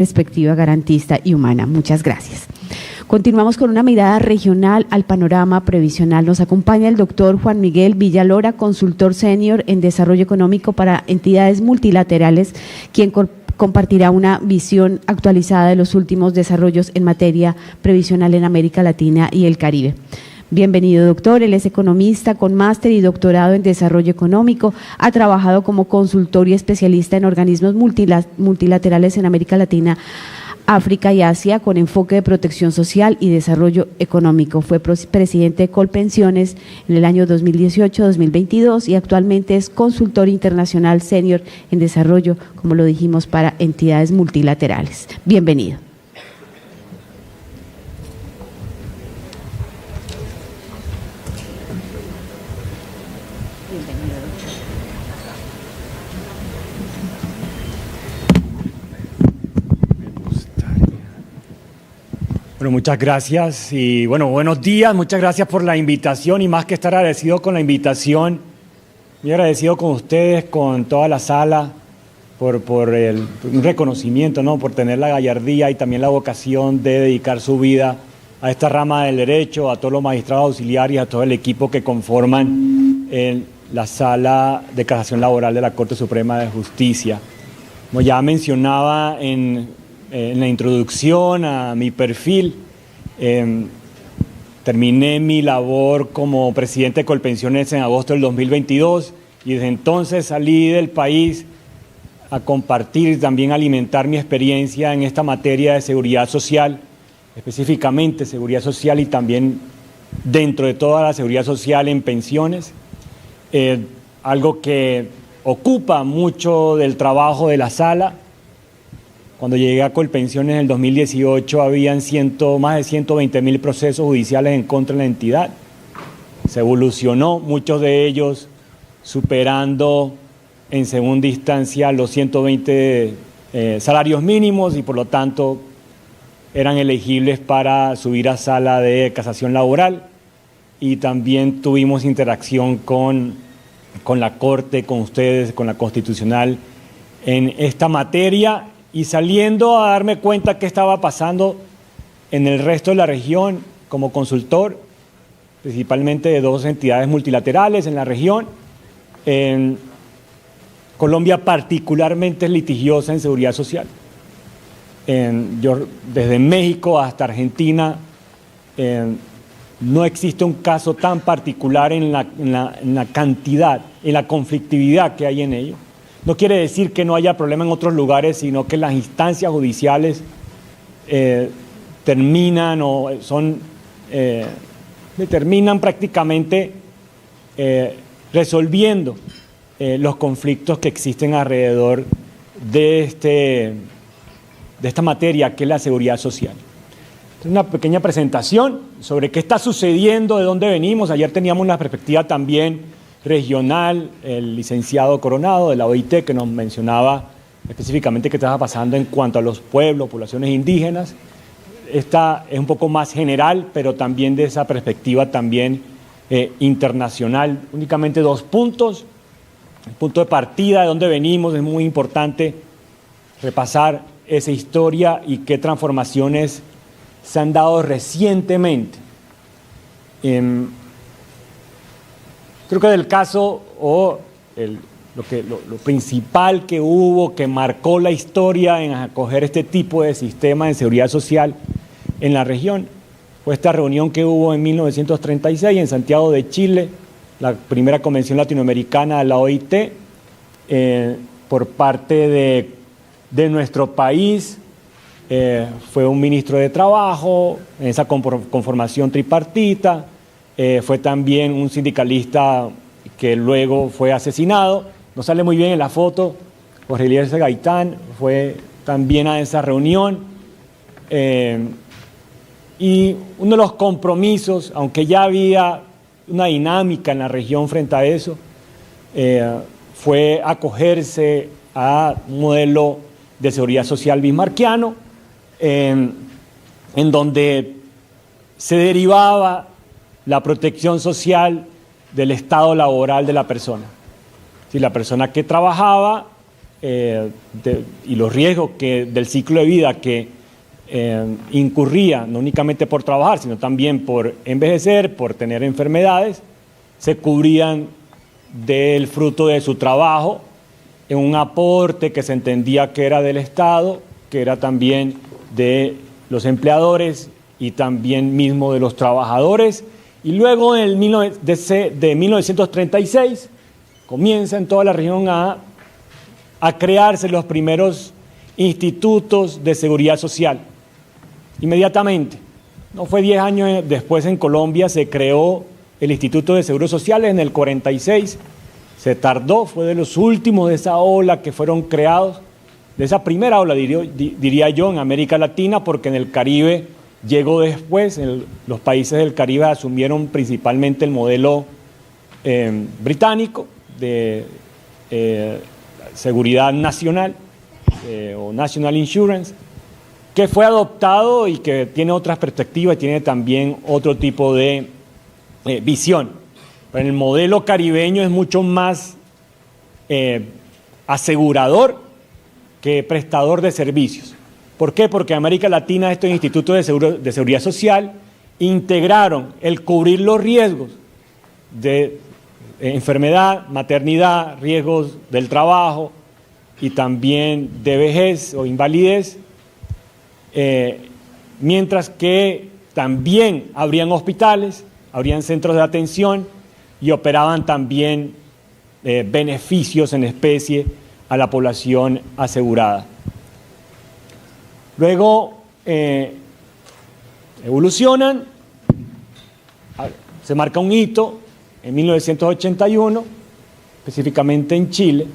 perspectiva garantista y humana. Muchas gracias. Continuamos con una mirada regional al panorama previsional. Nos acompaña el doctor Juan Miguel Villalora, consultor senior en desarrollo económico para entidades multilaterales, quien compartirá una visión actualizada de los últimos desarrollos en materia previsional en América Latina y el Caribe. Bienvenido, doctor. Él es economista con máster y doctorado en desarrollo económico. Ha trabajado como consultor y especialista en organismos multilaterales en América Latina, África y Asia, con enfoque de protección social y desarrollo económico. Fue presidente de Colpensiones en el año 2018-2022 y actualmente es consultor internacional senior en desarrollo, como lo dijimos, para entidades multilaterales. Bienvenido. Bueno, muchas gracias y buenos días, muchas gracias por la invitación y más que estar agradecido con la invitación, muy agradecido con ustedes, con toda la sala, por un reconocimiento, ¿no? Por tener la gallardía y también la vocación de dedicar su vida a esta rama del derecho, a todos los magistrados auxiliares, a todo el equipo que conforman la sala de casación laboral de la Corte Suprema de Justicia. Como ya mencionaba en la introducción a mi perfil, terminé mi labor como presidente de Colpensiones en agosto del 2022 y desde entonces salí del país a compartir y también alimentar mi experiencia en esta materia de seguridad social, específicamente seguridad social y también dentro de toda la seguridad social en pensiones, algo que ocupa mucho del trabajo de la sala. Cuando llegué a Colpensiones en el 2018 habían más de 120.000 procesos judiciales en contra de la entidad. Se evolucionó, muchos de ellos superando en segunda instancia los 120 salarios mínimos y por lo tanto eran elegibles para subir a sala de casación laboral. Y también tuvimos interacción con la Corte, con ustedes, con la Constitucional en esta materia. Y saliendo a darme cuenta qué estaba pasando en el resto de la región como consultor, principalmente de dos entidades multilaterales en la región. En Colombia particularmente es litigiosa en seguridad social. Desde México hasta Argentina no existe un caso tan particular en la cantidad, en la conflictividad que hay en ello. No quiere decir que no haya problema en otros lugares, sino que las instancias judiciales terminan prácticamente resolviendo los conflictos que existen alrededor de esta materia que es la seguridad social. Entonces, una pequeña presentación sobre qué está sucediendo, de dónde venimos. Ayer teníamos una perspectiva también regional, el licenciado Coronado de la OIT, que nos mencionaba específicamente qué estaba pasando en cuanto a los pueblos, poblaciones indígenas. Esta es un poco más general, pero también de esa perspectiva también internacional. Únicamente 2 puntos. El punto de partida, de dónde venimos, es muy importante repasar esa historia y qué transformaciones se han dado recientemente. Creo que del caso lo principal que hubo, que marcó la historia en acoger este tipo de sistema de seguridad social en la región, fue esta reunión que hubo en 1936 en Santiago de Chile, la primera convención latinoamericana de la OIT, por parte de nuestro país. Fue un ministro de Trabajo en esa conformación tripartita. Fue también un sindicalista que luego fue asesinado. No sale muy bien en la foto. Jorge Eliezer Gaitán fue también a esa reunión. Y uno de los compromisos, aunque ya había una dinámica en la región frente a eso, fue acogerse a un modelo de seguridad social bismarckiano, en donde se derivaba la protección social del estado laboral de la persona. Si la persona que trabajaba y los riesgos del ciclo de vida que incurría, no únicamente por trabajar, sino también por envejecer, por tener enfermedades, se cubrían del fruto de su trabajo en un aporte que se entendía que era del Estado, que era también de los empleadores y también mismo de los trabajadores. Y luego de 1936 comienza en toda la región a crearse los primeros institutos de seguridad social. Inmediatamente, no fue 10 años después, en Colombia se creó el Instituto de Seguros Sociales en el 46, se tardó, fue de los últimos de esa ola que fueron creados, de esa primera ola diría yo en América Latina, porque en el Caribe llegó después. Los países del Caribe asumieron principalmente el modelo británico de seguridad nacional o National Insurance, que fue adoptado y que tiene otras perspectivas, tiene también otro tipo de visión. Pero el modelo caribeño es mucho más asegurador que prestador de servicios. ¿Por qué? Porque en América Latina estos institutos de seguridad social integraron el cubrir los riesgos de enfermedad, maternidad, riesgos del trabajo y también de vejez o invalidez, mientras que también habrían hospitales, habrían centros de atención y operaban también beneficios en especie a la población asegurada. Luego evolucionan, se marca un hito en 1981, específicamente en Chile.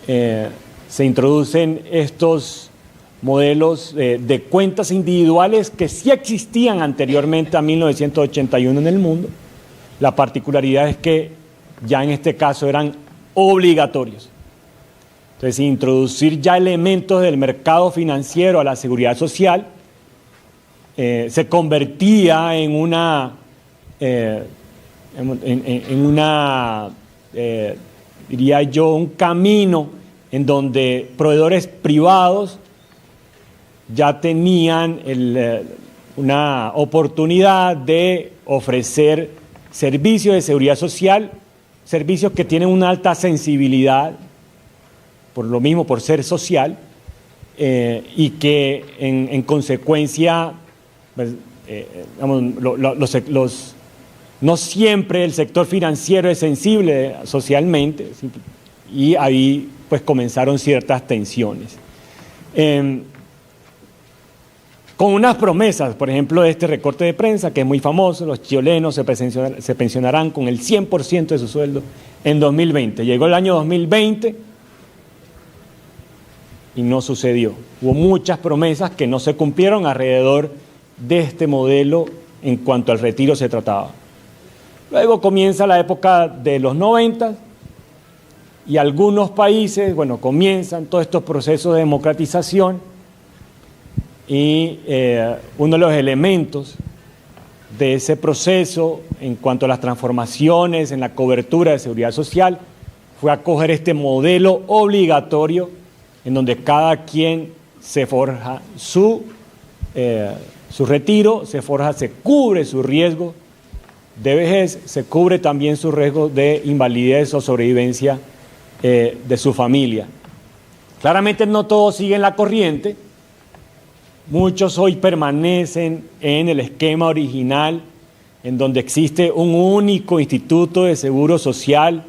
Se introducen estos modelos de cuentas individuales que sí existían anteriormente a 1981 en el mundo. La particularidad es que ya en este caso eran obligatorios. Entonces, introducir ya elementos del mercado financiero a la seguridad social se convertía en diría yo, un camino en donde proveedores privados ya tenían una oportunidad de ofrecer servicios de seguridad social, servicios que tienen una alta sensibilidad, por lo mismo, por ser social, y que en consecuencia, pues, no siempre el sector financiero es sensible socialmente, y ahí pues comenzaron ciertas tensiones. Con unas promesas, por ejemplo, de este recorte de prensa, que es muy famoso: los chilenos se pensionarán con el 100% de su sueldo en 2020. Llegó el año 2020 y no sucedió. Hubo muchas promesas que no se cumplieron alrededor de este modelo en cuanto al retiro se trataba. Luego comienza la época de los 90 y algunos países, bueno, comienzan todos estos procesos de democratización. Y uno de los elementos de ese proceso en cuanto a las transformaciones en la cobertura de seguridad social fue acoger este modelo obligatorio en donde cada quien se forja su retiro, se cubre su riesgo de vejez, se cubre también su riesgo de invalidez o sobrevivencia de su familia. Claramente no todos siguen la corriente. Muchos hoy permanecen en el esquema original, en donde existe un único instituto de seguro social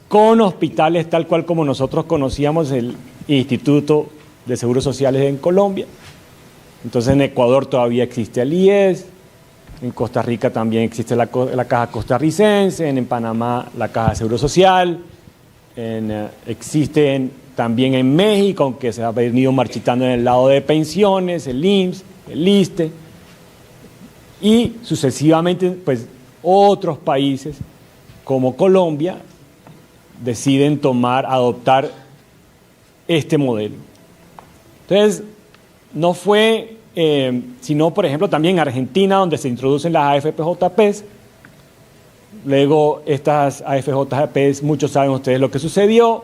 con hospitales tal cual como nosotros conocíamos el Instituto de Seguros Sociales en Colombia. Entonces en Ecuador todavía existe el IES, en Costa Rica también existe la Caja Costarricense, en Panamá la Caja de Seguro Social, existen también en México, aunque se ha venido marchitando en el lado de pensiones, el IMSS, el ISSSTE, y sucesivamente, pues, otros países como Colombia deciden adoptar este modelo. Entonces, no fue, sino, por ejemplo, también Argentina, donde se introducen las AFP-JPs. Luego, estas AFP-JPs, muchos saben ustedes lo que sucedió.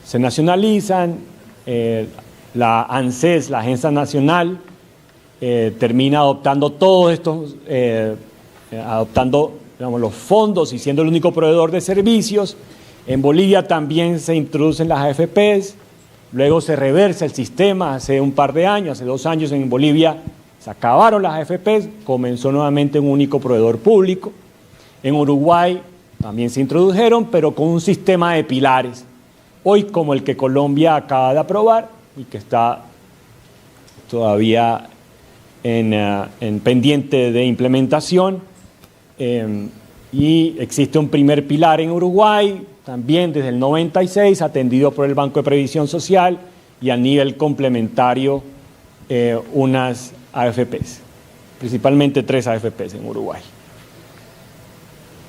se nacionalizan, la ANSES, la Agencia Nacional, termina adoptando todos estos, adoptando, digamos, los fondos y siendo el único proveedor de servicios. En Bolivia también se introducen las AFPs, luego se reversa el sistema hace un par de años, hace 2 años en Bolivia se acabaron las AFPs, comenzó nuevamente un único proveedor público. En Uruguay también se introdujeron, pero con un sistema de pilares, hoy como el que Colombia acaba de aprobar y que está todavía en pendiente de implementación. Y existe un primer pilar en Uruguay, también desde el 96, atendido por el Banco de Previsión Social, y a nivel complementario unas AFPs, principalmente 3 AFPs en Uruguay.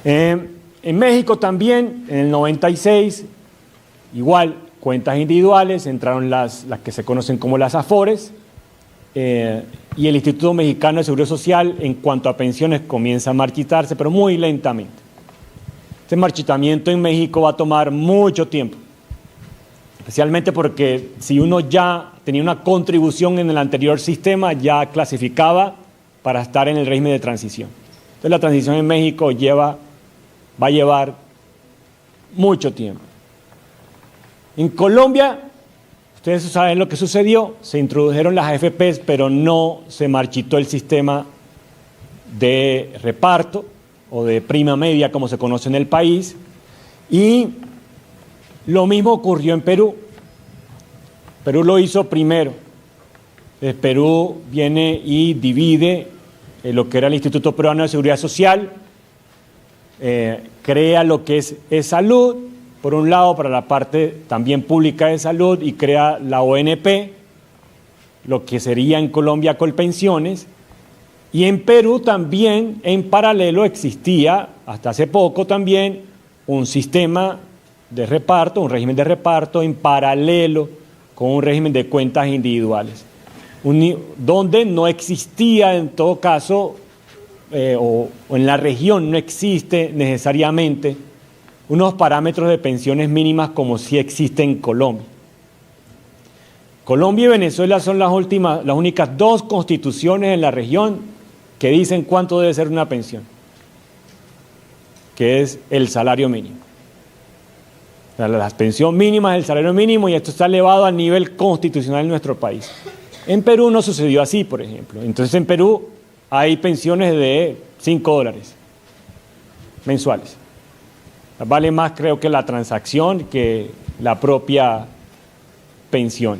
En México también, en el 96, igual, cuentas individuales, entraron las que se conocen como las AFORES, y el Instituto Mexicano de Seguridad Social, en cuanto a pensiones, comienza a marchitarse, pero muy lentamente. Este marchitamiento en México va a tomar mucho tiempo, especialmente porque si uno ya tenía una contribución en el anterior sistema, ya clasificaba para estar en el régimen de transición. Entonces la transición en México va a llevar mucho tiempo. En Colombia, ustedes saben lo que sucedió, se introdujeron las AFPs, pero no se marchitó el sistema de reparto o de prima media, como se conoce en el país, y lo mismo ocurrió en Perú. Perú lo hizo primero. Perú viene y divide lo que era el Instituto Peruano de Seguridad Social, crea lo que es salud, por un lado, para la parte también pública de salud, y crea la ONP, lo que sería en Colombia Colpensiones, y en Perú también en paralelo existía, hasta hace poco también, un sistema de reparto, un régimen de reparto en paralelo con un régimen de cuentas individuales, donde no existía en todo caso, o en la región no existe necesariamente unos parámetros de pensiones mínimas como sí existe en Colombia. Colombia y Venezuela son las únicas 2 constituciones en la región que dicen cuánto debe ser una pensión, que es el salario mínimo. O sea, la pensión mínima es el salario mínimo y esto está elevado al nivel constitucional en nuestro país. En Perú no sucedió así, por ejemplo. Entonces en Perú hay pensiones de $5 mensuales. Vale más, creo, que la transacción que la propia pensión.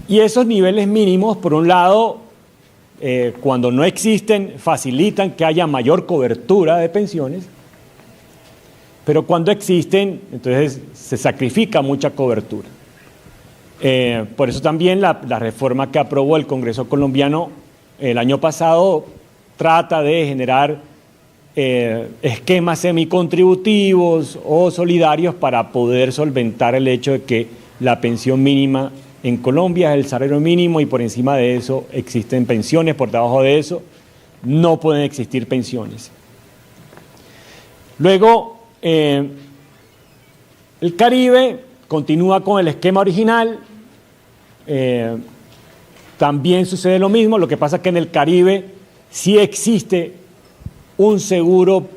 Y esos niveles mínimos, por un lado, cuando no existen, facilitan que haya mayor cobertura de pensiones, pero cuando existen, entonces se sacrifica mucha cobertura. Por eso también la reforma que aprobó el Congreso colombiano el año pasado trata de generar esquemas semicontributivos o solidarios para poder solventar el hecho de que la pensión mínima en Colombia es el salario mínimo y por encima de eso existen pensiones, por debajo de eso no pueden existir pensiones. Luego, el Caribe continúa con el esquema original, también sucede lo mismo, lo que pasa es que en el Caribe sí existe un seguro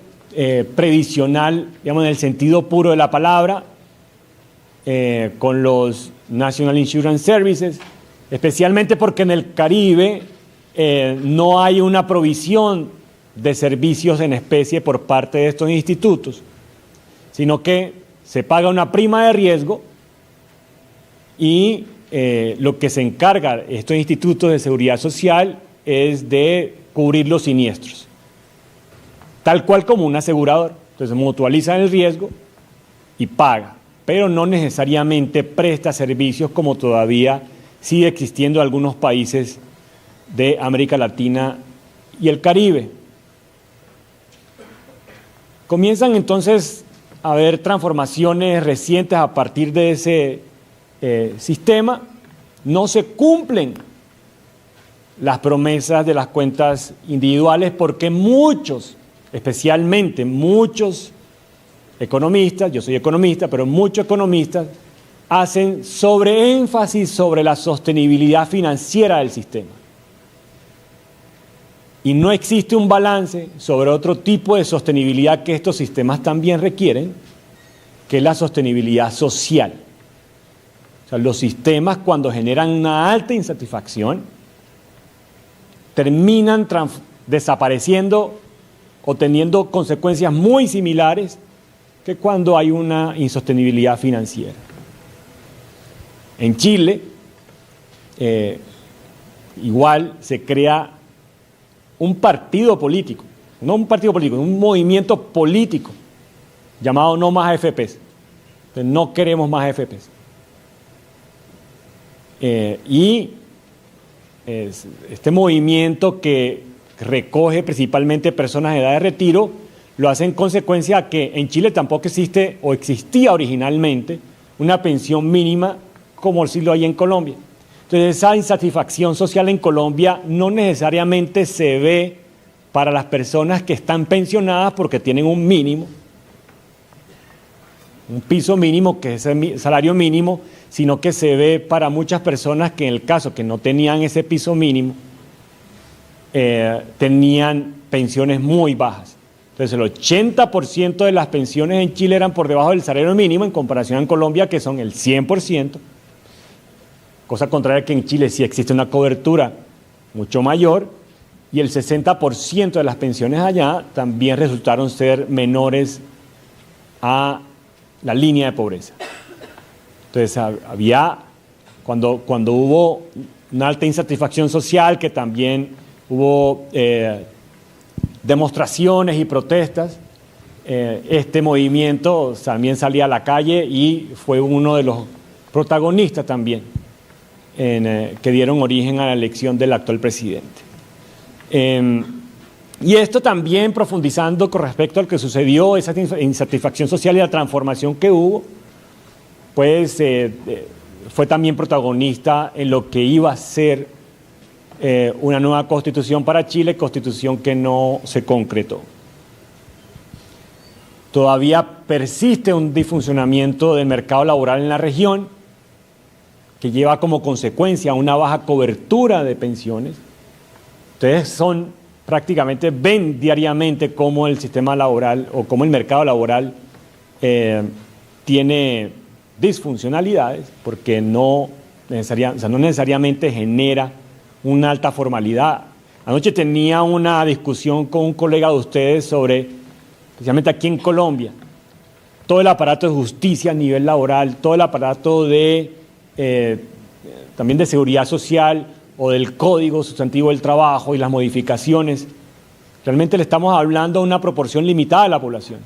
previsional, digamos en el sentido puro de la palabra, con los National Insurance Services, especialmente porque en el Caribe no hay una provisión de servicios en especie por parte de estos institutos, sino que se paga una prima de riesgo y lo que se encarga estos institutos de seguridad social es de cubrir los siniestros, tal cual como un asegurador. Entonces mutualizan el riesgo y paga, pero no necesariamente presta servicios como todavía sigue existiendo en algunos países de América Latina y el Caribe. Comienzan entonces a haber transformaciones recientes a partir de ese sistema. No se cumplen las promesas de las cuentas individuales porque muchos, especialmente muchos economistas, yo soy economista, pero muchos economistas hacen énfasis sobre la sostenibilidad financiera del sistema. Y no existe un balance sobre otro tipo de sostenibilidad que estos sistemas también requieren, que es la sostenibilidad social. O sea, los sistemas, cuando generan una alta insatisfacción, terminan desapareciendo o teniendo consecuencias muy similares que cuando hay una insostenibilidad financiera. En Chile, igual se crea un partido político, no un partido político, un movimiento político llamado No Más AFPs. Entonces, no queremos más AFPs. Este movimiento que recoge principalmente personas de edad de retiro, lo hace en consecuencia a que en Chile tampoco existe o existía originalmente una pensión mínima como sí lo hay en Colombia. Entonces, esa insatisfacción social en Colombia no necesariamente se ve para las personas que están pensionadas porque tienen un mínimo, un piso mínimo que es el salario mínimo, sino que se ve para muchas personas que en el caso que no tenían ese piso mínimo, tenían pensiones muy bajas. Entonces, el 80% de las pensiones en Chile eran por debajo del salario mínimo en comparación en Colombia, que son el 100%. Cosa contraria que en Chile sí existe una cobertura mucho mayor y el 60% de las pensiones allá también resultaron ser menores a la línea de pobreza. Entonces cuando hubo una alta insatisfacción social, que también hubo demostraciones y protestas, este movimiento también salía a la calle y fue uno de los protagonistas también que dieron origen a la elección del actual presidente. Y esto también profundizando con respecto al que sucedió, esa insatisfacción social y la transformación que hubo, pues fue también protagonista en lo que iba a ser una nueva constitución para Chile, constitución que no se concretó. Todavía persiste un disfuncionamiento del mercado laboral en la región, que lleva como consecuencia una baja cobertura de pensiones. Ustedes prácticamente ven diariamente cómo el sistema laboral o cómo el mercado laboral tiene disfuncionalidades, porque no necesariamente genera una alta formalidad. Anoche tenía una discusión con un colega de ustedes sobre, especialmente aquí en Colombia, todo el aparato de justicia a nivel laboral, todo el aparato también de seguridad social o del Código Sustantivo del Trabajo y las modificaciones. Realmente le estamos hablando a una proporción limitada de la población.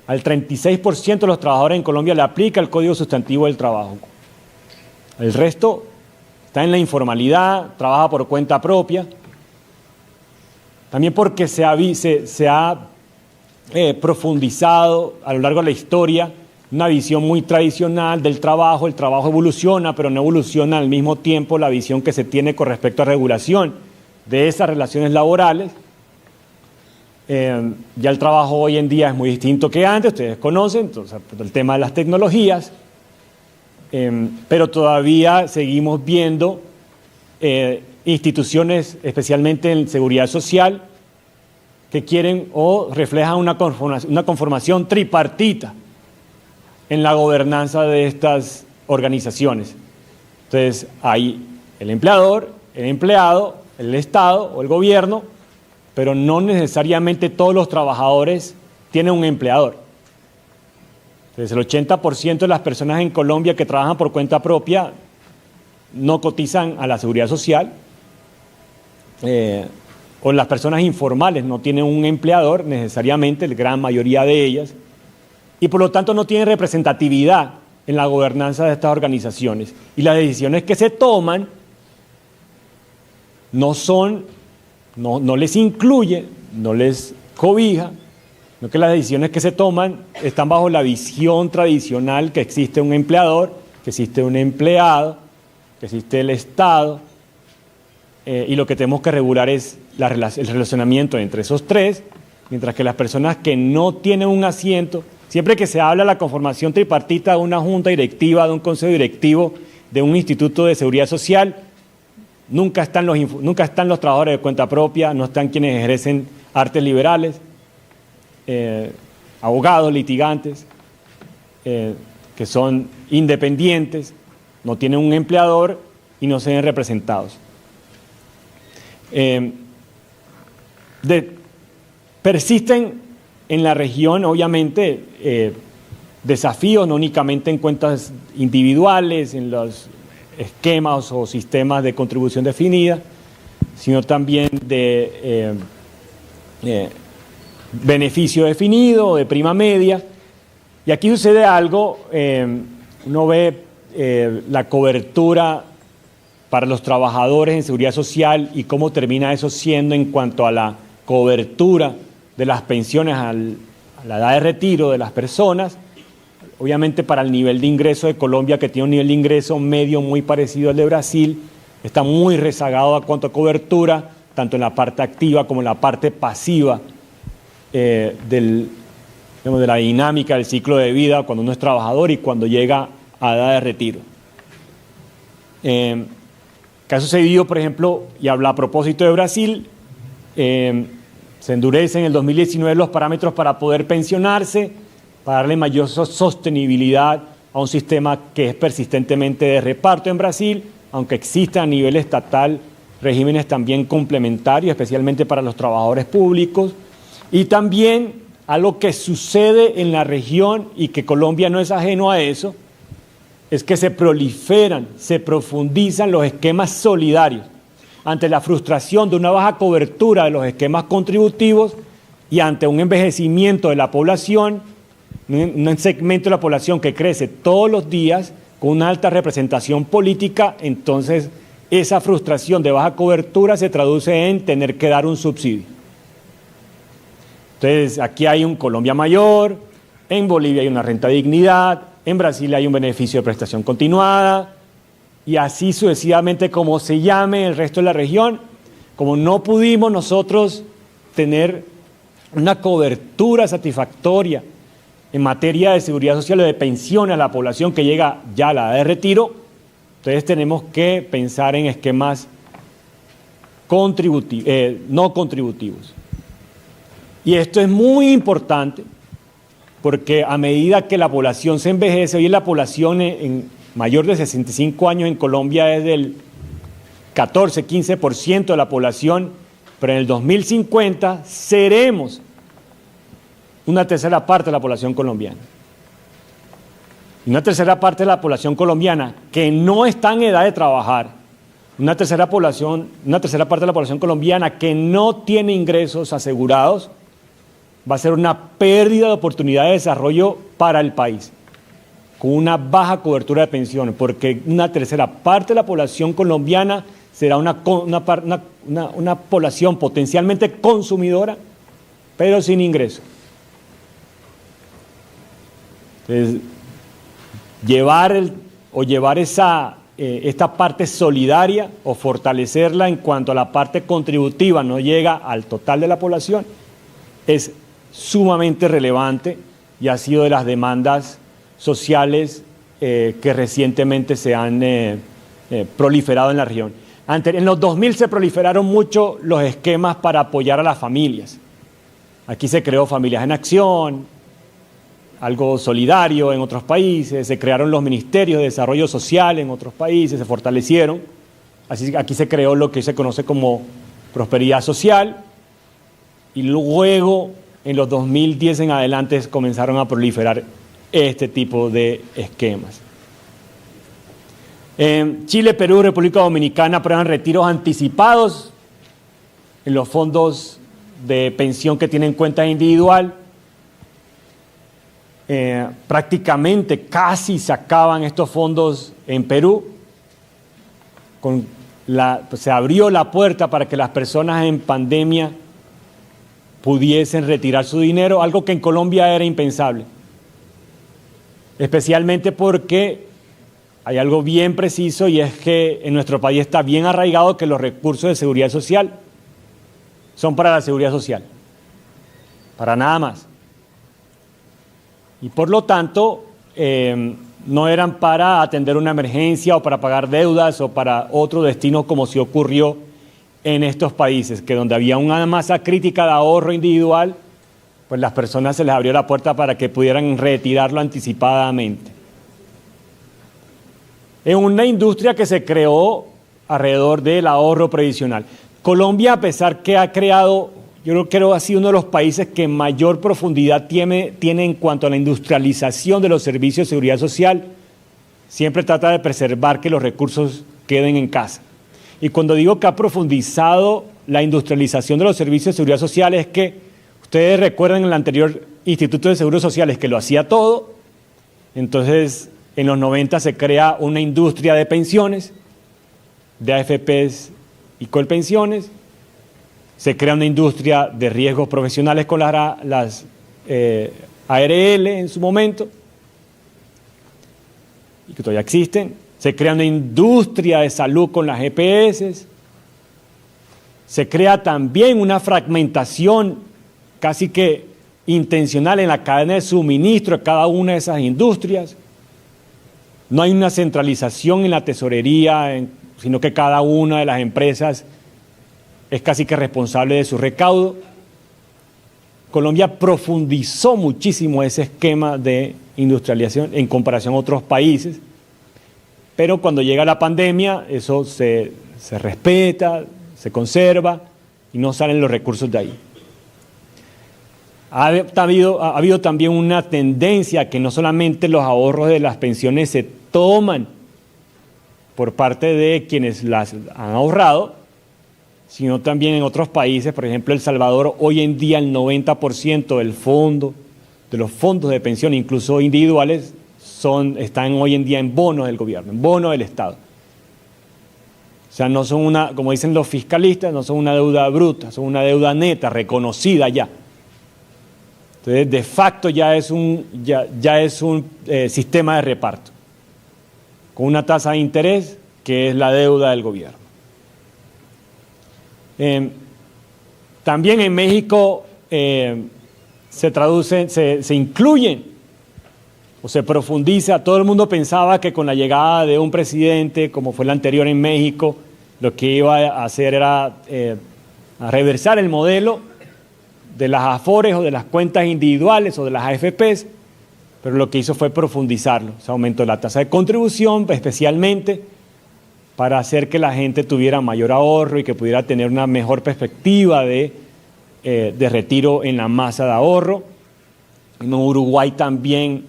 Al 36% de los trabajadores en Colombia le aplica el Código Sustantivo del Trabajo. El resto está en la informalidad, trabaja por cuenta propia. También porque se ha profundizado a lo largo de la historia una visión muy tradicional del trabajo. El trabajo evoluciona, pero no evoluciona al mismo tiempo la visión que se tiene con respecto a regulación de esas relaciones laborales. Ya el trabajo hoy en día es muy distinto que antes, ustedes conocen, entonces, el tema de las tecnologías, pero todavía seguimos viendo instituciones, especialmente en seguridad social, que quieren o reflejan una conformación tripartita en la gobernanza de estas organizaciones. Entonces, hay el empleador, el empleado, el Estado o el gobierno, pero no necesariamente todos los trabajadores tienen un empleador. Entonces, el 80% de las personas en Colombia que trabajan por cuenta propia no cotizan a la seguridad social, o las personas informales no tienen un empleador necesariamente, la gran mayoría de ellas, y por lo tanto no tienen representatividad en la gobernanza de estas organizaciones. Y las decisiones que se toman no les incluye, no les cobija, sino que las decisiones que se toman están bajo la visión tradicional que existe un empleador, que existe un empleado, que existe el Estado, y lo que tenemos que regular es el relacionamiento entre esos tres, mientras que las personas que no tienen un asiento Siempre que se habla de la conformación tripartita de una junta directiva, de un consejo directivo, de un instituto de seguridad social, nunca están los trabajadores de cuenta propia, no están quienes ejercen artes liberales, abogados, litigantes, que son independientes, no tienen un empleador y no se ven representados. Persisten en la región, obviamente, desafíos, no únicamente en cuentas individuales, en los esquemas o sistemas de contribución definida, sino también de beneficio definido, de prima media. Y aquí sucede algo, uno ve la cobertura para los trabajadores en seguridad social y cómo termina eso siendo en cuanto a la cobertura de las pensiones a la edad de retiro de las personas, obviamente para el nivel de ingreso de Colombia, que tiene un nivel de ingreso medio muy parecido al de Brasil, está muy rezagado a cuanto a cobertura, tanto en la parte activa como en la parte pasiva de la dinámica del ciclo de vida cuando uno es trabajador y cuando llega a edad de retiro. ¿Qué ha sucedido, por ejemplo, y habla a propósito de Brasil? Se endurecen en el 2019 los parámetros para poder pensionarse, para darle mayor sostenibilidad a un sistema que es persistentemente de reparto en Brasil, aunque exista a nivel estatal regímenes también complementarios, especialmente para los trabajadores públicos. Y también algo que sucede en la región y que Colombia no es ajeno a eso, es que se proliferan, se profundizan los esquemas solidarios ante la frustración de una baja cobertura de los esquemas contributivos y ante un envejecimiento de la población, un segmento de la población que crece todos los días con una alta representación política. Entonces esa frustración de baja cobertura se traduce en tener que dar un subsidio. Entonces aquí hay un Colombia Mayor, en Bolivia hay una renta de dignidad, en Brasil hay un beneficio de prestación continuada, y así sucesivamente como se llame el resto de la región. Como no pudimos nosotros tener una cobertura satisfactoria en materia de seguridad social o de pensiones a la población que llega ya a la edad de retiro, entonces tenemos que pensar en esquemas no contributivos. Y esto es muy importante porque a medida que la población se envejece, hoy la población en mayor de 65 años en Colombia es del 14-15% de la población, pero en el 2050 seremos una tercera parte de la población colombiana. Y una tercera parte de la población colombiana que no está en edad de trabajar, una tercera parte de la población colombiana que no tiene ingresos asegurados, va a ser una pérdida de oportunidad de desarrollo para el país, con una baja cobertura de pensiones, porque una tercera parte de la población colombiana será una población potencialmente consumidora, pero sin ingreso. Entonces, llevar esta parte solidaria o fortalecerla en cuanto a la parte contributiva no llega al total de la población es sumamente relevante y ha sido de las demandas sociales que recientemente se han proliferado en la región. En los 2000 se proliferaron mucho los esquemas para apoyar a las familias. Aquí se creó Familias en Acción, algo solidario en otros países, se crearon los ministerios de desarrollo social en otros países, se fortalecieron. Así aquí se creó lo que se conoce como prosperidad social y luego en los 2010 en adelante comenzaron a proliferar este tipo de esquemas. Chile, Perú y República Dominicana aprueban retiros anticipados en los fondos de pensión que tienen cuenta individual. Prácticamente casi se acaban estos fondos en Perú. Se abrió la puerta para que las personas en pandemia pudiesen retirar su dinero, algo que en Colombia era impensable. Especialmente porque hay algo bien preciso y es que en nuestro país está bien arraigado que los recursos de seguridad social son para la seguridad social, para nada más. y por lo tanto no eran para atender una emergencia o para pagar deudas o para otro destino como sí ocurrió en estos países, que donde había una masa crítica de ahorro individual, pues las personas se les abrió la puerta para que pudieran retirarlo anticipadamente. En una industria que se creó alrededor del ahorro previsional. Colombia, a pesar que ha creado, yo creo que ha sido uno de los países que mayor profundidad tiene en cuanto a la industrialización de los servicios de seguridad social, siempre trata de preservar que los recursos queden en casa. Y cuando digo que ha profundizado la industrialización de los servicios de seguridad social, es que ustedes recuerdan el anterior Instituto de Seguros Sociales que lo hacía todo. Entonces, en los 90 se crea una industria de pensiones, de AFPs y colpensiones. Se crea una industria de riesgos profesionales con las ARL en su momento, y que todavía existen. Se crea una industria de salud con las EPS. Se crea también una fragmentación casi que intencional en la cadena de suministro de cada una de esas industrias. No hay una centralización en la tesorería, sino que cada una de las empresas es casi que responsable de su recaudo. Colombia profundizó muchísimo ese esquema de industrialización en comparación a otros países, pero cuando llega la pandemia eso se respeta, se conserva y no salen los recursos de ahí. Ha habido también una tendencia que no solamente los ahorros de las pensiones se toman por parte de quienes las han ahorrado, sino también en otros países. Por ejemplo, El Salvador, hoy en día el 90% de los fondos de pensión, incluso individuales, están hoy en día en bonos del gobierno, en bonos del Estado. O sea, no son como dicen los fiscalistas, no son una deuda bruta, son una deuda neta, reconocida ya. Entonces, de facto ya es un sistema de reparto, con una tasa de interés que es la deuda del gobierno. También en México se incluyen o se profundiza. Todo el mundo pensaba que con la llegada de un presidente, como fue el anterior en México, lo que iba a hacer era a reversar el modelo de las AFORES o de las cuentas individuales o de las AFPs, pero lo que hizo fue profundizarlo. Se aumentó la tasa de contribución, especialmente para hacer que la gente tuviera mayor ahorro y que pudiera tener una mejor perspectiva de retiro en la masa de ahorro. En Uruguay también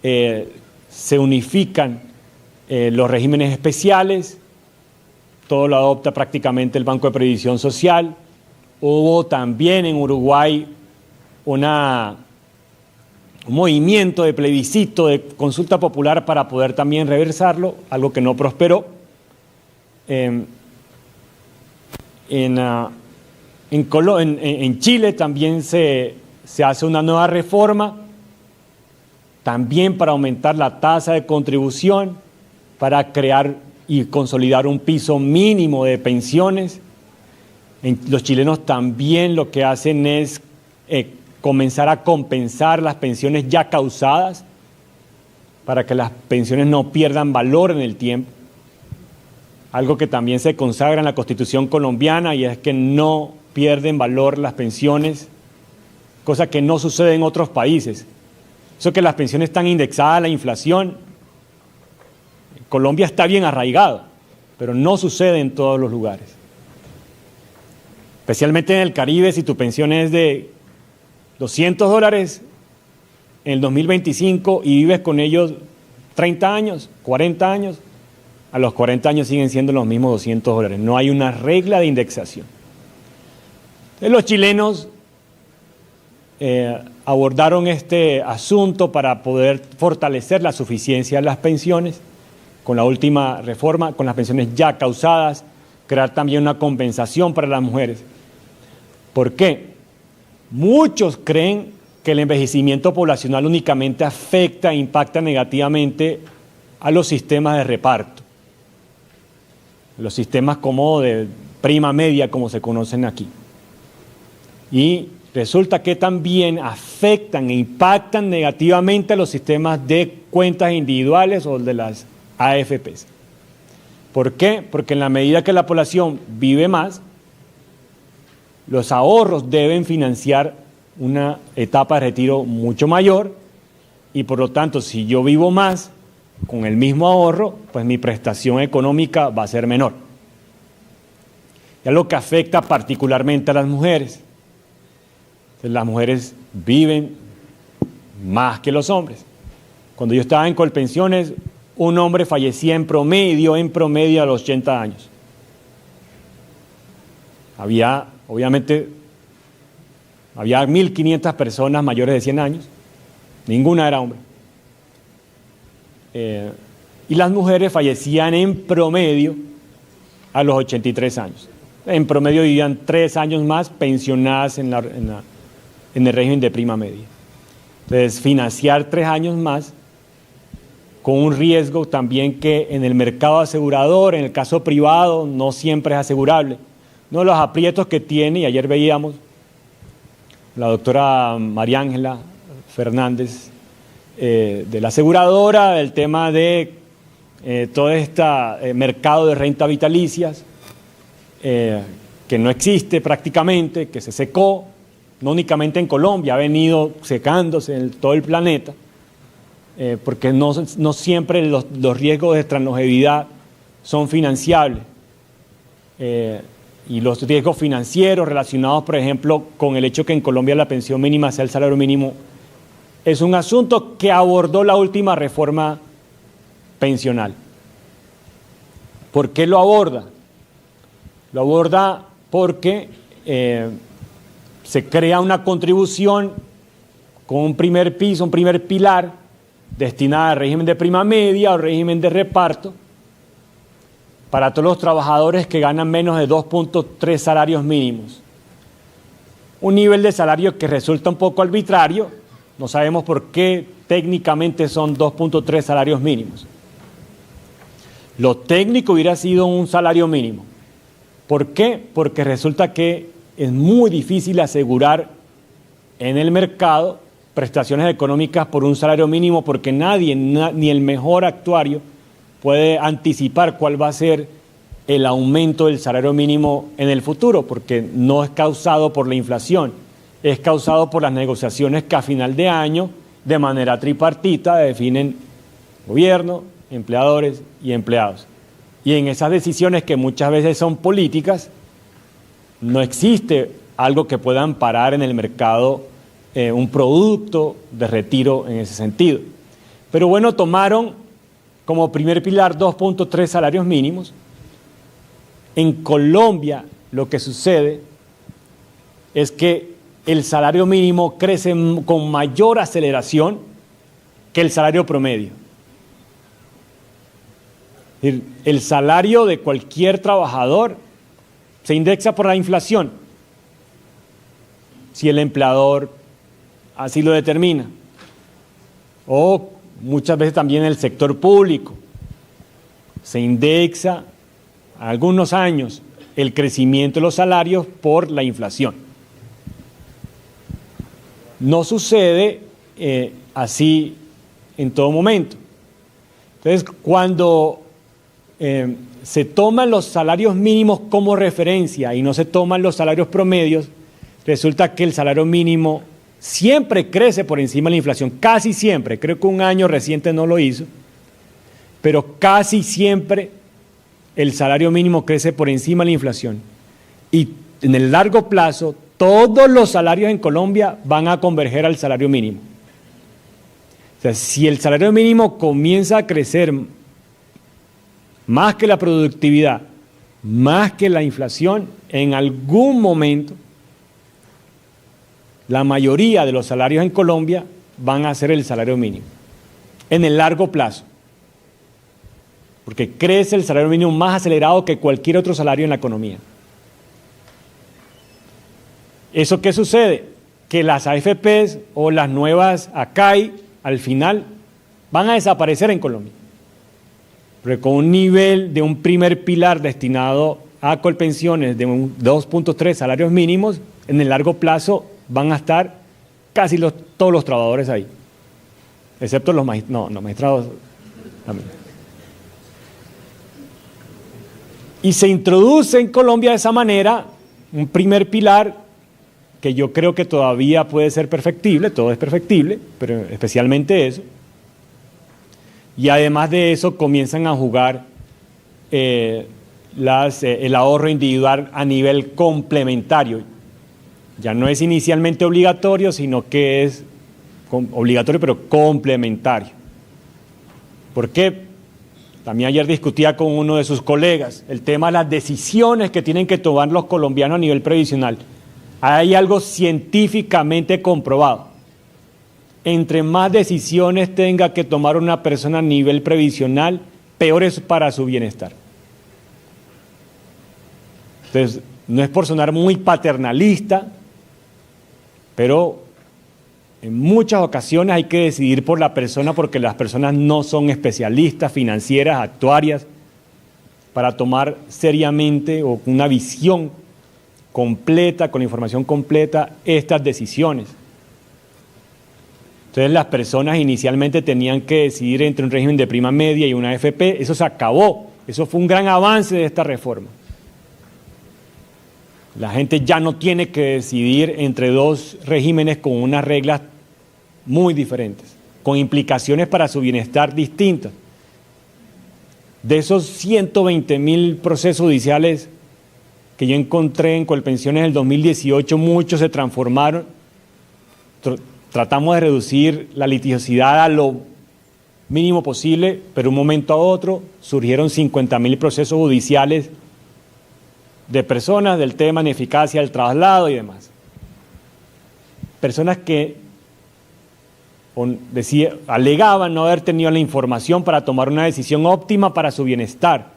se unifican los regímenes especiales, todo lo adopta prácticamente el Banco de Previsión Social. Hubo también en Uruguay un movimiento de plebiscito, de consulta popular para poder también reversarlo, algo que no prosperó. En Chile también se hace una nueva reforma, también para aumentar la tasa de contribución, para crear y consolidar un piso mínimo de pensiones. Los chilenos también lo que hacen es comenzar a compensar las pensiones ya causadas, para que las pensiones no pierdan valor en el tiempo. Algo que también se consagra en la Constitución colombiana, y es que no pierden valor las pensiones, cosa que no sucede en otros países. Eso que las pensiones están indexadas a la inflación, Colombia está bien arraigado, pero no sucede en todos los lugares. Especialmente en el Caribe, si tu pensión es de $200 en el 2025 y vives con ellos 30 años, 40 años, a los 40 años siguen siendo los mismos $200. No hay una regla de indexación. Entonces, los chilenos abordaron este asunto para poder fortalecer la suficiencia de las pensiones con la última reforma, con las pensiones ya causadas, crear también una compensación para las mujeres. ¿Por qué? Muchos creen que el envejecimiento poblacional únicamente afecta e impacta negativamente a los sistemas de reparto, los sistemas como de prima media, como se conocen aquí. Y resulta que también afectan e impactan negativamente a los sistemas de cuentas individuales o de las AFPs. ¿Por qué? Porque en la medida que la población vive más, los ahorros deben financiar una etapa de retiro mucho mayor y por lo tanto, si yo vivo más con el mismo ahorro, pues mi prestación económica va a ser menor. Es lo que afecta particularmente a las mujeres. Entonces, las mujeres viven más que los hombres. Cuando yo estaba en Colpensiones, un hombre fallecía en promedio a los 80 años. Había 1.500 personas mayores de 100 años, ninguna era hombre. Y las mujeres fallecían en promedio a los 83 años. En promedio vivían 3 años más pensionadas en el régimen de prima media. Entonces, financiar 3 años más, con un riesgo también que en el mercado asegurador, en el caso privado, no siempre es asegurable. Uno de los aprietos que tiene, y ayer veíamos la doctora María Ángela Fernández de la aseguradora, del tema de todo este mercado de renta vitalicias, que no existe prácticamente, que se secó, no únicamente en Colombia, ha venido secándose en todo el planeta, porque no siempre los riesgos de translongevidad son financiables. Y los riesgos financieros relacionados, por ejemplo, con el hecho que en Colombia la pensión mínima sea el salario mínimo, es un asunto que abordó la última reforma pensional. ¿Por qué lo aborda? Lo aborda porque se crea una contribución con un primer piso, un primer pilar, destinada al régimen de prima media o régimen de reparto, para todos los trabajadores que ganan menos de 2.3 salarios mínimos. Un nivel de salario que resulta un poco arbitrario, no sabemos por qué técnicamente son 2.3 salarios mínimos. Lo técnico hubiera sido un salario mínimo. ¿Por qué? Porque resulta que es muy difícil asegurar en el mercado prestaciones económicas por un salario mínimo, porque nadie, ni el mejor actuario, puede anticipar cuál va a ser el aumento del salario mínimo en el futuro, porque no es causado por la inflación, es causado por las negociaciones que a final de año, de manera tripartita, definen gobierno, empleadores y empleados. Y en esas decisiones, que muchas veces son políticas, no existe algo que pueda amparar en el mercado un producto de retiro en ese sentido. Pero bueno, tomaron como primer pilar 2.3 salarios mínimos. En Colombia lo que sucede es que el salario mínimo crece con mayor aceleración que el salario promedio. El salario de cualquier trabajador se indexa por la inflación, si el empleador así lo determina, o muchas veces también el sector público se indexa algunos años el crecimiento de los salarios por la inflación. No sucede así en todo momento. Entonces, cuando se toman los salarios mínimos como referencia y no se toman los salarios promedios, resulta que el salario mínimo siempre crece por encima de la inflación, casi siempre. Creo que un año reciente no lo hizo, pero casi siempre el salario mínimo crece por encima de la inflación. Y en el largo plazo, todos los salarios en Colombia van a converger al salario mínimo. O sea, si el salario mínimo comienza a crecer más que la productividad, más que la inflación, en algún momento la mayoría de los salarios en Colombia van a ser el salario mínimo, en el largo plazo, porque crece el salario mínimo más acelerado que cualquier otro salario en la economía. ¿Eso qué sucede? Que las AFPs o las nuevas ACAI al final van a desaparecer en Colombia, porque con un nivel de un primer pilar destinado a Colpensiones de 2.3 salarios mínimos, en el largo plazo van a estar casi todos los trabajadores ahí, excepto los magistrados, los magistrados también. Y se introduce en Colombia de esa manera un primer pilar que yo creo que todavía puede ser perfectible, todo es perfectible, pero especialmente eso. Y además de eso comienzan a jugar el ahorro individual a nivel complementario. Ya no es inicialmente obligatorio, sino que es obligatorio pero complementario. ¿Por qué? También ayer discutía con uno de sus colegas el tema de las decisiones que tienen que tomar los colombianos a nivel previsional. Hay algo científicamente comprobado. Entre más decisiones tenga que tomar una persona a nivel previsional, peor es para su bienestar. Entonces, no es por sonar muy paternalista, pero en muchas ocasiones hay que decidir por la persona porque las personas no son especialistas financieras, actuarias, para tomar seriamente o con una visión completa, con la información completa, estas decisiones. Entonces las personas inicialmente tenían que decidir entre un régimen de prima media y una AFP, eso se acabó, eso fue un gran avance de esta reforma. La gente ya no tiene que decidir entre dos regímenes con unas reglas muy diferentes, con implicaciones para su bienestar distintas. De esos 120.000 procesos judiciales que yo encontré en Colpensiones en el 2018, muchos se transformaron. Tratamos de reducir la litigiosidad a lo mínimo posible, pero de un momento a otro surgieron 50.000 procesos judiciales de personas del tema de ineficacia del traslado y demás. Personas que alegaban no haber tenido la información para tomar una decisión óptima para su bienestar.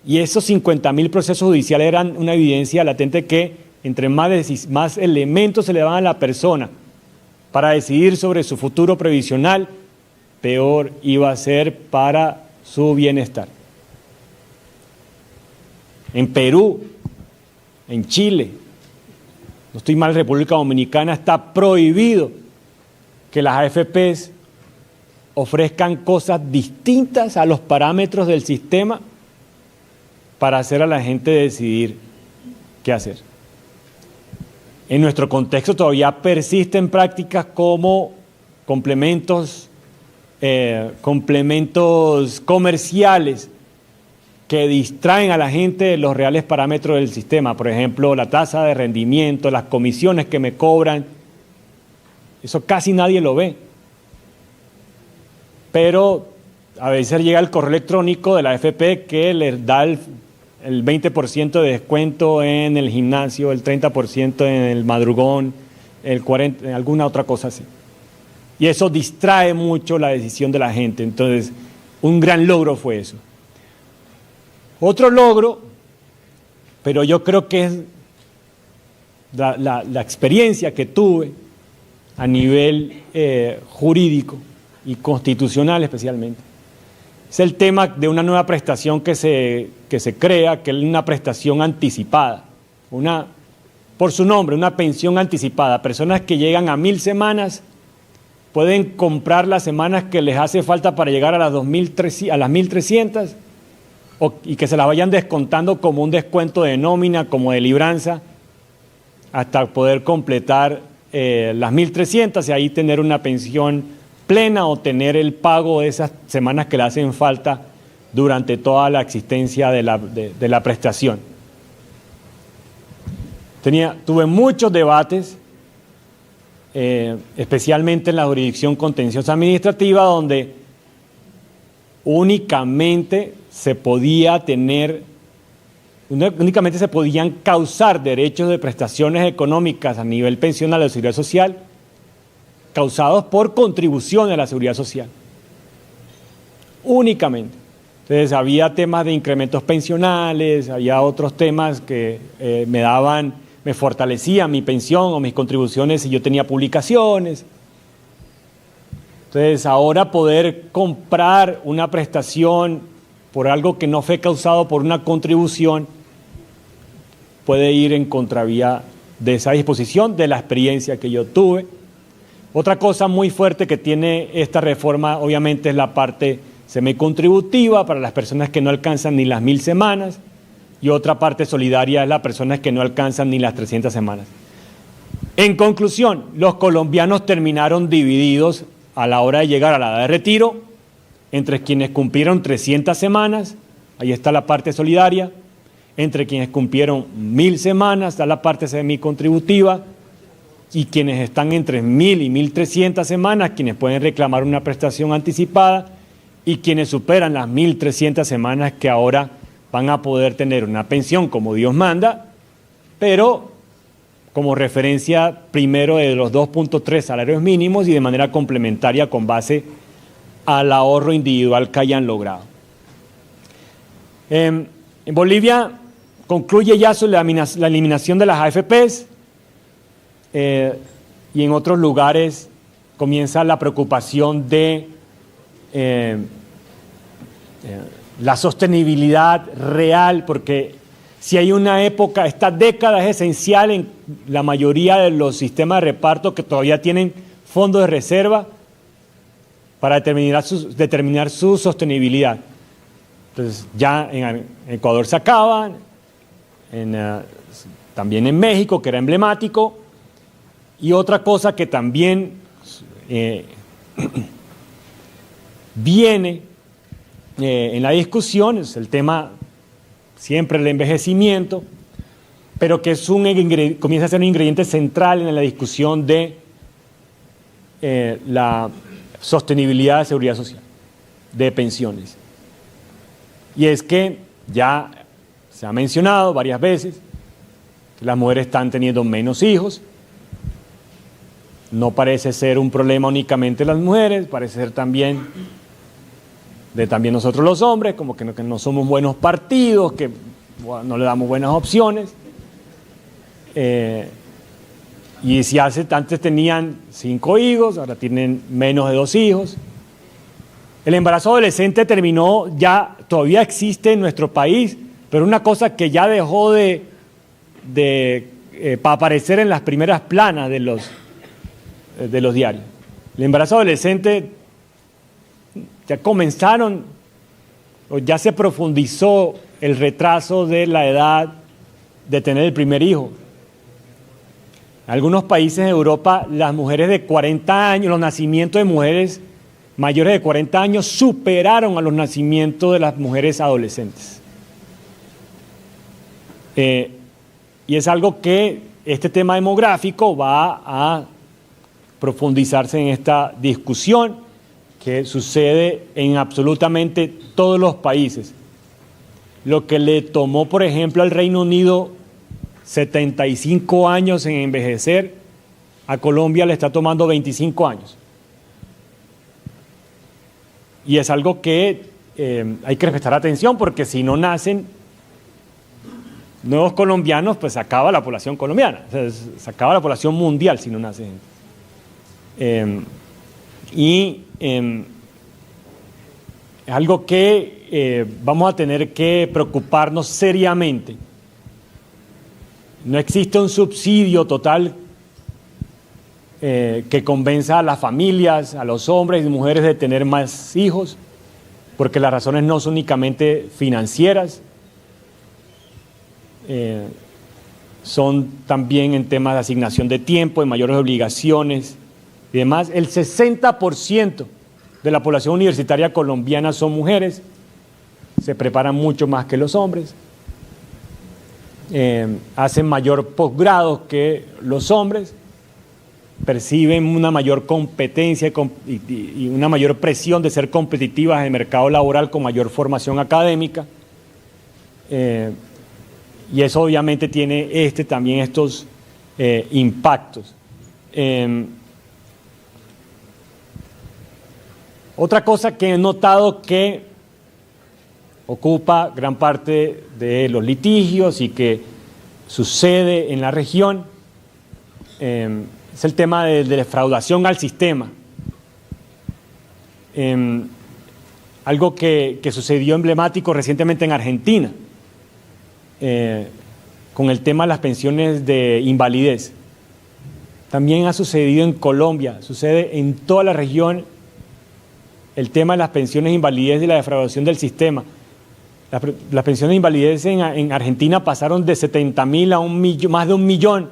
Y esos 50.000 procesos judiciales eran una evidencia latente que entre más elementos se le daban a la persona para decidir sobre su futuro previsional, peor iba a ser para su bienestar. En Perú, en Chile, no estoy mal, República Dominicana, está prohibido que las AFPs ofrezcan cosas distintas a los parámetros del sistema para hacer a la gente decidir qué hacer. En nuestro contexto todavía persisten prácticas como complementos comerciales que distraen a la gente de los reales parámetros del sistema. Por ejemplo, la tasa de rendimiento, las comisiones que me cobran, eso casi nadie lo ve. Pero a veces llega el correo electrónico de la AFP que les da el 20% de descuento en el gimnasio, el 30% en el madrugón, el 40% en alguna otra cosa así. Y eso distrae mucho la decisión de la gente. Entonces, un gran logro fue eso. Otro logro, pero yo creo que es la experiencia que tuve a nivel jurídico y constitucional especialmente, es el tema de una nueva prestación que se crea, que es una prestación anticipada, por su nombre, una pensión anticipada. Personas que llegan a 1.000 semanas pueden comprar las semanas que les hace falta para llegar a las 1.300 y que se las vayan descontando como un descuento de nómina, como de libranza, hasta poder completar las 1.300 y ahí tener una pensión plena o tener el pago de esas semanas que le hacen falta durante toda la existencia de la prestación. Tuve muchos debates, especialmente en la jurisdicción contenciosa administrativa, donde únicamente se podían causar derechos de prestaciones económicas a nivel pensional de la Seguridad Social causados por contribución a la Seguridad Social. Únicamente. Entonces había temas de incrementos pensionales, había otros temas que me fortalecían mi pensión o mis contribuciones si yo tenía publicaciones. Entonces ahora poder comprar una prestación por algo que no fue causado por una contribución puede ir en contravía de esa disposición, de la experiencia que yo tuve. Otra cosa muy fuerte que tiene esta reforma, obviamente, es la parte semicontributiva para las personas que no alcanzan ni las 1000 semanas, y otra parte solidaria es las personas que no alcanzan ni las 300 semanas. En conclusión, los colombianos terminaron divididos a la hora de llegar a la edad de retiro entre quienes cumplieron 300 semanas, ahí está la parte solidaria, entre quienes cumplieron 1000 semanas, está la parte semicontributiva, y quienes están entre 1000 y 1300 semanas, quienes pueden reclamar una prestación anticipada, y quienes superan las 1300 semanas, que ahora van a poder tener una pensión como Dios manda, pero como referencia primero de los 2.3 salarios mínimos y de manera complementaria con base al ahorro individual que hayan logrado. En Bolivia concluye ya la eliminación de las AFPs, y en otros lugares comienza la preocupación de la sostenibilidad real, porque si hay una época, esta década es esencial en la mayoría de los sistemas de reparto que todavía tienen fondos de reserva para determinar su sostenibilidad. Entonces ya en Ecuador se acaban, también en México, que era emblemático, y otra cosa que también viene en la discusión es el tema siempre el envejecimiento, pero que es comienza a ser un ingrediente central en la discusión de la sostenibilidad de seguridad social, de pensiones. Y es que ya se ha mencionado varias veces que las mujeres están teniendo menos hijos. No parece ser un problema únicamente de las mujeres, parece ser también de nosotros los hombres, como que no somos buenos partidos, que no le damos buenas opciones. Y si antes tenían 5 hijos, ahora tienen menos de 2 hijos. El embarazo adolescente todavía existe en nuestro país, pero una cosa que ya dejó para aparecer en las primeras planas de los diarios. El embarazo adolescente ya comenzaron, o ya se profundizó el retraso de la edad de tener el primer hijo. En algunos países de Europa, las mujeres de 40 años, los nacimientos de mujeres mayores de 40 años superaron a los nacimientos de las mujeres adolescentes. Y es algo que este tema demográfico va a profundizarse en esta discusión que sucede en absolutamente todos los países. Lo que le tomó, por ejemplo, al Reino Unido 75 años en envejecer, a Colombia le está tomando 25 años. Y es algo que hay que prestar atención, porque si no nacen nuevos colombianos, pues se acaba la población colombiana, o sea, se acaba la población mundial si no nace gente. Es algo que vamos a tener que preocuparnos seriamente. No existe un subsidio total que convenza a las familias, a los hombres y mujeres de tener más hijos, porque las razones no son únicamente financieras, son también en temas de asignación de tiempo, de mayores obligaciones y demás. El 60% de la población universitaria colombiana son mujeres, se preparan mucho más que los hombres, hacen mayor posgrado que los hombres, perciben una mayor competencia y una mayor presión de ser competitivas en el mercado laboral con mayor formación académica, y eso obviamente tiene también estos impactos. Otra cosa que he notado que ocupa gran parte de los litigios y que sucede en la región es el tema de defraudación al sistema. Algo que sucedió emblemático recientemente en Argentina. con el tema de las pensiones de invalidez. También ha sucedido en Colombia, sucede en toda la región el tema de las pensiones de invalidez y la defraudación del sistema. Las pensiones de invalidez en Argentina pasaron de 70.000 a más de 1 millón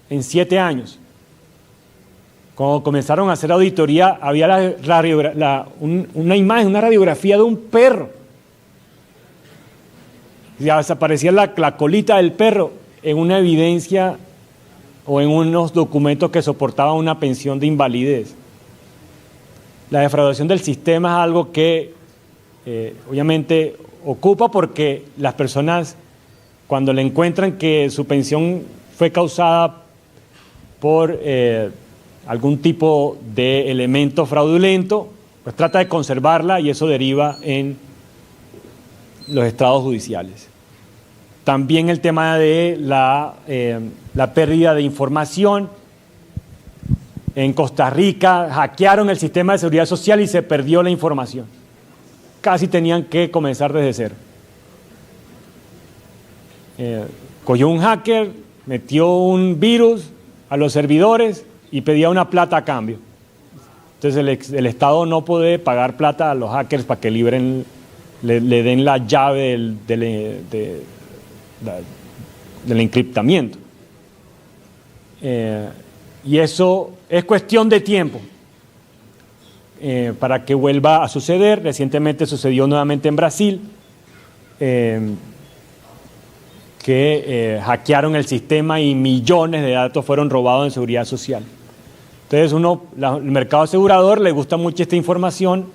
en 7 años. Cuando comenzaron a hacer auditoría, había una imagen, una radiografía de un perro. Ya desaparecía la colita del perro en una evidencia o en unos documentos que soportaban una pensión de invalidez. La defraudación del sistema es algo que obviamente ocupa porque las personas, cuando le encuentran que su pensión fue causada por algún tipo de elemento fraudulento, pues trata de conservarla y eso deriva en los estados judiciales. También el tema de la pérdida de información. En Costa Rica hackearon el sistema de seguridad social y se perdió la información. Casi tenían que comenzar desde cero. Cogió un hacker, metió un virus a los servidores y pedía una plata a cambio. Entonces el Estado no puede pagar plata a los hackers para que le den la llave del encriptamiento. Y eso es cuestión de tiempo para que vuelva a suceder. Recientemente sucedió nuevamente en Brasil, que hackearon el sistema y millones de datos fueron robados en seguridad social. Entonces el mercado asegurador le gusta mucho esta información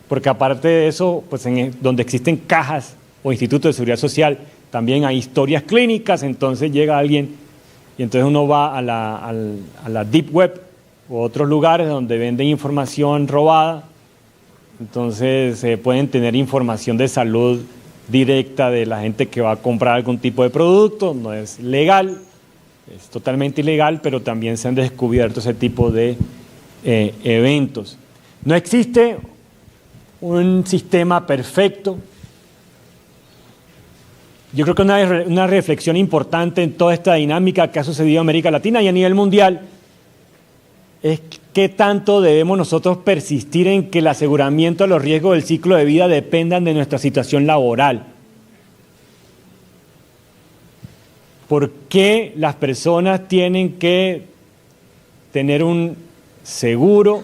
porque aparte de eso, pues donde existen cajas o institutos de seguridad social, también hay historias clínicas, entonces llega alguien y entonces uno va a la Deep Web o otros lugares donde venden información robada, entonces pueden tener información de salud directa de la gente que va a comprar algún tipo de producto, no es legal, es totalmente ilegal, pero también se han descubierto ese tipo de eventos. No existe un sistema perfecto. Yo creo que una reflexión importante en toda esta dinámica que ha sucedido en América Latina y a nivel mundial es qué tanto debemos nosotros persistir en que el aseguramiento de los riesgos del ciclo de vida dependan de nuestra situación laboral. ¿Por qué las personas tienen que tener un seguro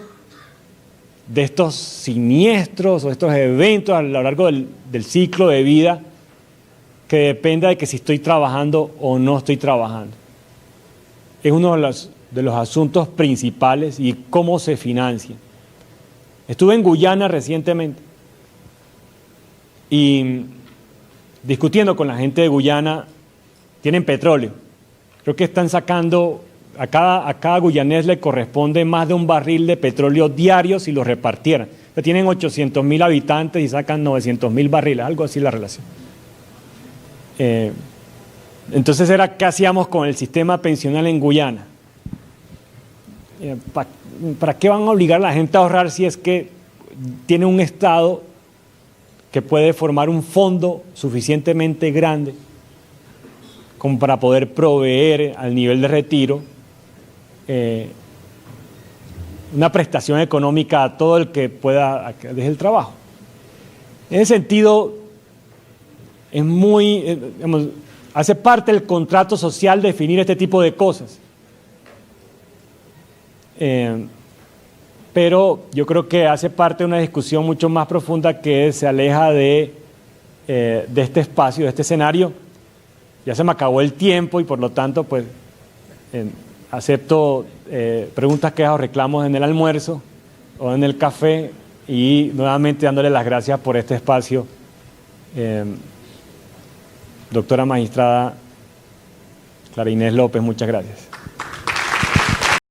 de estos siniestros o estos eventos a lo largo del ciclo de vida que dependa de que si estoy trabajando o no estoy trabajando? Es uno de los asuntos principales y cómo se financia. Estuve en Guyana recientemente y discutiendo con la gente de Guyana. Tienen petróleo. Creo que están sacando, a cada guyanés le corresponde más de un barril de petróleo diario si lo repartieran. O sea, tienen 800.000 habitantes y sacan 900.000 barriles, algo así la relación. Entonces era qué hacíamos con el sistema pensional en Guyana. ¿Para qué van a obligar a la gente a ahorrar si es que tiene un Estado que puede formar un fondo suficientemente grande como para poder proveer al nivel de retiro una prestación económica a todo el que pueda dejar el trabajo? En ese sentido, es muy, hace parte del contrato social definir este tipo de cosas. Pero yo creo que hace parte de una discusión mucho más profunda que se aleja de este espacio, de este escenario. Ya se me acabó el tiempo y por lo tanto pues acepto preguntas, quejas o reclamos en el almuerzo o en el café y nuevamente dándole las gracias por este espacio. Doctora magistrada Clara Inés López, muchas gracias.